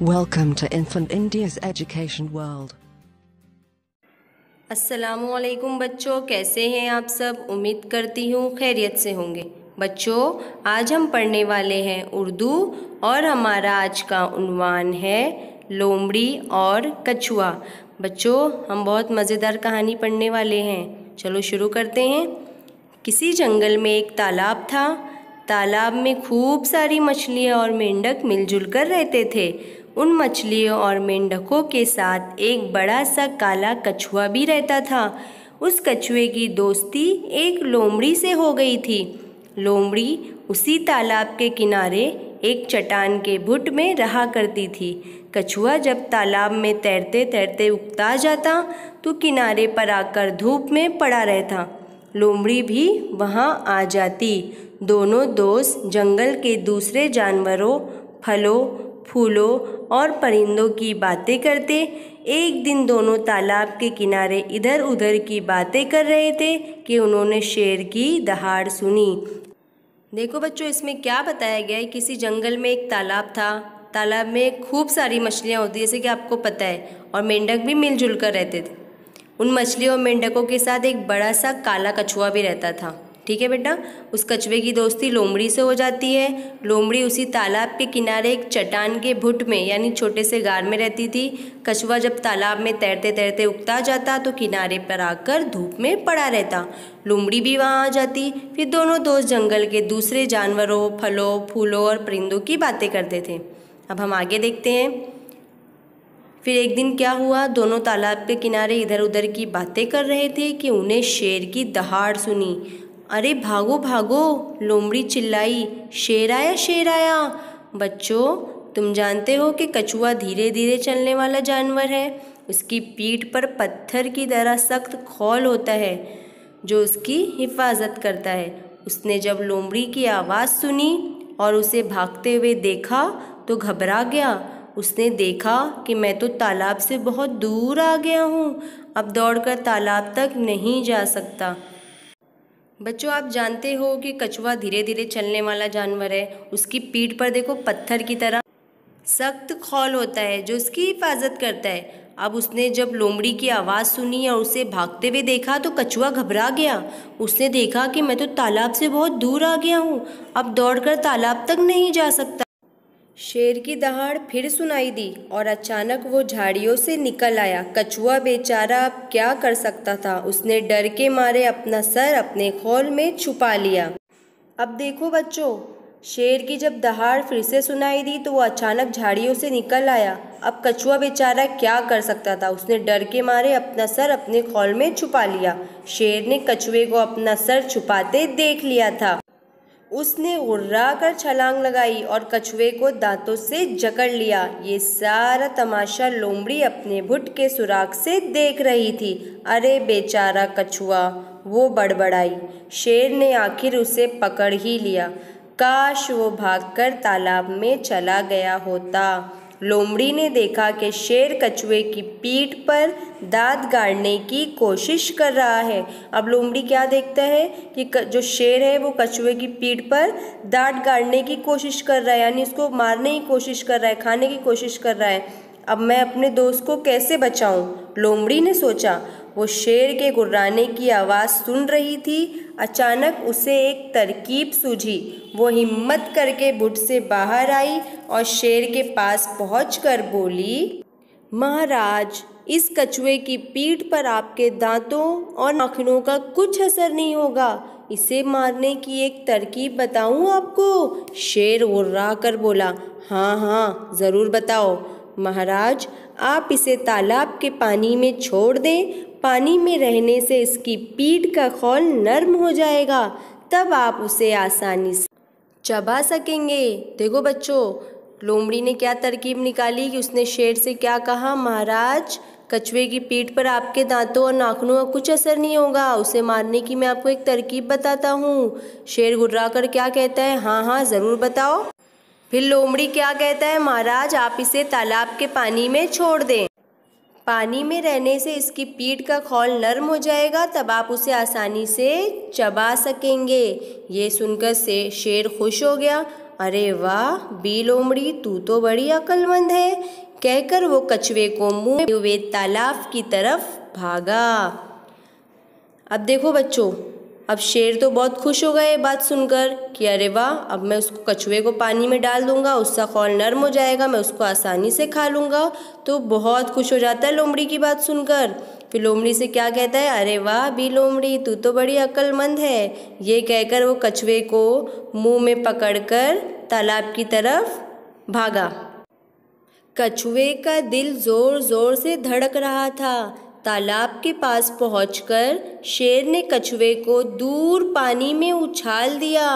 Welcome to Infant India's Education World. अस्सलामुअलैकुम बच्चों, कैसे हैं आप सब। उम्मीद करती हूँ खैरियत से होंगे। बच्चों, आज हम पढ़ने वाले हैं उर्दू और हमारा आज का उन्वान है लोमड़ी और कछुआ। बच्चों, हम बहुत मज़ेदार कहानी पढ़ने वाले हैं। चलो शुरू करते हैं। किसी जंगल में एक तालाब था। तालाब में खूब सारी मछलियाँ और मेंढक मिलजुल कर रहते थे। उन मछलियों और मेंढकों के साथ एक बड़ा सा काला कछुआ भी रहता था। उस कछुए की दोस्ती एक लोमड़ी से हो गई थी। लोमड़ी उसी तालाब के किनारे एक चट्टान के बुट में रहा करती थी। कछुआ जब तालाब में तैरते तैरते उकता जाता तो किनारे पर आकर धूप में पड़ा रहता। लोमड़ी भी वहाँ आ जाती। दोनों दोस्त जंगल के दूसरे जानवरों, फलों, फूलों और परिंदों की बातें करते। एक दिन दोनों तालाब के किनारे इधर उधर की बातें कर रहे थे कि उन्होंने शेर की दहाड़ सुनी। देखो बच्चों, इसमें क्या बताया गया है। किसी जंगल में एक तालाब था। तालाब में खूब सारी मछलियाँ होती, जैसे कि आपको पता है, और मेंढक भी मिलजुल कर रहते थे। उन मछलियों और मेंढकों के साथ एक बड़ा सा काला कछुआ भी रहता था। ठीक है बेटा। उस कछुए की दोस्ती लोमड़ी से हो जाती है। लोमड़ी उसी तालाब के किनारे एक चट्टान के भुट में यानी छोटे से गार में रहती थी। कछुआ जब तालाब में तैरते तैरते उकता जाता तो किनारे पर आकर धूप में पड़ा रहता। लोमड़ी भी वहाँ आ जाती। फिर दोनों दोस्त जंगल के दूसरे जानवरों, फलों, फूलों और परिंदों की बातें करते थे। अब हम आगे देखते हैं। फिर एक दिन क्या हुआ, दोनों तालाब के किनारे इधर उधर की बातें कर रहे थे कि उन्हें शेर की दहाड़ सुनी। अरे भागो भागो, लोमड़ी चिल्लाई, शेर आया शेर आया। बच्चों, तुम जानते हो कि कछुआ धीरे धीरे चलने वाला जानवर है। उसकी पीठ पर पत्थर की तरह सख्त खौल होता है जो उसकी हिफाजत करता है। उसने जब लोमड़ी की आवाज़ सुनी और उसे भागते हुए देखा तो घबरा गया। उसने देखा कि मैं तो तालाब से बहुत दूर आ गया हूँ, अब दौड़कर तालाब तक नहीं जा सकता। बच्चों, आप जानते हो कि कछुआ धीरे धीरे चलने वाला जानवर है। उसकी पीठ पर देखो पत्थर की तरह सख्त खौल होता है जो उसकी हिफाजत करता है। अब उसने जब लोमड़ी की आवाज़ सुनी और उसे भागते हुए देखा तो कछुआ घबरा गया। उसने देखा कि मैं तो तालाब से बहुत दूर आ गया हूँ, अब दौड़कर तालाब तक नहीं जा सकता। शेर की दहाड़ फिर सुनाई दी और अचानक वो झाड़ियों से निकल आया। कछुआ बेचारा अब क्या कर सकता था। उसने डर के मारे अपना सर अपने खोल में छुपा लिया। अब देखो बच्चों, शेर की जब दहाड़ फिर से सुनाई दी तो वो अचानक झाड़ियों से निकल आया। अब कछुआ बेचारा क्या कर सकता था। उसने डर के मारे अपना सर अपने खोल में छुपा लिया। शेर ने कछुए को अपना सर छुपाते देख लिया था। उसने उर्रा कर छलांग लगाई और कछुए को दांतों से जकड़ लिया। ये सारा तमाशा लोमड़ी अपने भुट के सुराख से देख रही थी। अरे बेचारा कछुआ, वो बड़बड़ाई। शेर ने आखिर उसे पकड़ ही लिया। काश वो भागकर तालाब में चला गया होता। लोमड़ी ने देखा कि शेर कछुए की पीठ पर दांत गाड़ने की कोशिश कर रहा है। अब लोमड़ी क्या देखता है कि जो शेर है वो कछुए की पीठ पर दांत गाड़ने की कोशिश कर रहा है, यानी उसको मारने की कोशिश कर रहा है, खाने की कोशिश कर रहा है। अब मैं अपने दोस्त को कैसे बचाऊं, लोमड़ी ने सोचा। वो शेर के गुर्राने की आवाज़ सुन रही थी। अचानक उसे एक तरकीब सूझी। वो हिम्मत करके बुट से बाहर आई और शेर के पास पहुंचकर बोली, महाराज, इस कछुए की पीठ पर आपके दांतों और नाखूनों का कुछ असर नहीं होगा। इसे मारने की एक तरकीब बताऊं आपको? शेर गुर्रा कर बोला, हाँ हाँ ज़रूर बताओ महाराज। आप इसे तालाब के पानी में छोड़ दें। पानी में रहने से इसकी पीठ का खौल नर्म हो जाएगा, तब आप उसे आसानी से चबा सकेंगे। देखो बच्चों, लोमड़ी ने क्या तरकीब निकाली कि उसने शेर से क्या कहा, महाराज, कछुए की पीठ पर आपके दांतों और नाखूनों का कुछ असर नहीं होगा। उसे मारने की मैं आपको एक तरकीब बताता हूँ। शेर गुर्रा कर क्या कहता है, हाँ हाँ ज़रूर बताओ। फिर लोमड़ी क्या कहता है, महाराज, आप इसे तालाब के पानी में छोड़ दें। पानी में रहने से इसकी पीठ का खौल नर्म हो जाएगा, तब आप उसे आसानी से चबा सकेंगे। ये सुनकर से शेर खुश हो गया। अरे वाह बी लोमड़ी, तू तो बड़ी अक्लमंद है, कहकर वो कछुए को मुंह में हुए तालाब की तरफ भागा। अब देखो बच्चों, अब शेर तो बहुत खुश हो गए बात सुनकर कि अरे वाह, अब मैं उसको कछुए को पानी में डाल दूंगा, उसका खौल नर्म हो जाएगा, मैं उसको आसानी से खा लूँगा। तो बहुत खुश हो जाता है लोमड़ी की बात सुनकर। फिर लोमड़ी से क्या कहता है, अरे वाह बी लोमड़ी, तू तो बड़ी अक्लमंद है। ये कहकर वो कछुए को मुंह में पकड़कर तालाब की तरफ भागा। कछुए का दिल जोर जोर से धड़क रहा था। तालाब के पास पहुंचकर शेर ने कछुए को दूर पानी में उछाल दिया।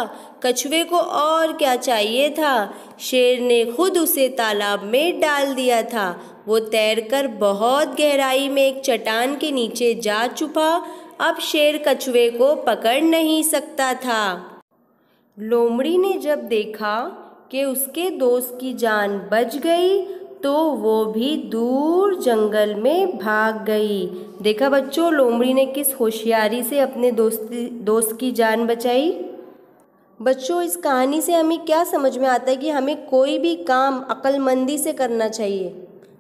कछुए को और क्या चाहिए था, शेर ने खुद उसे तालाब में डाल दिया था। वो तैरकर बहुत गहराई में एक चट्टान के नीचे जा छुपा। अब शेर कछुए को पकड़ नहीं सकता था। लोमड़ी ने जब देखा कि उसके दोस्त की जान बच गई तो वो भी दूर जंगल में भाग गई। देखा बच्चों, लोमड़ी ने किस होशियारी से अपने दोस्त की जान बचाई। बच्चों, इस कहानी से हमें क्या समझ में आता है कि हमें कोई भी काम अक्लमंदी से करना चाहिए,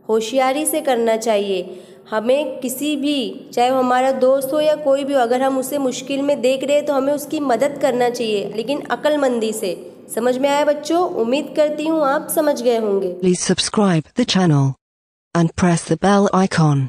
होशियारी से करना चाहिए। हमें किसी भी, चाहे वो हमारा दोस्त हो या कोई भी हो, अगर हम उसे मुश्किल में देख रहे हैं तो हमें उसकी मदद करना चाहिए, लेकिन अक्लमंदी से। समझ में आया बच्चों? उम्मीद करती हूँ आप समझ गए होंगे। Please subscribe the channel and press the bell icon.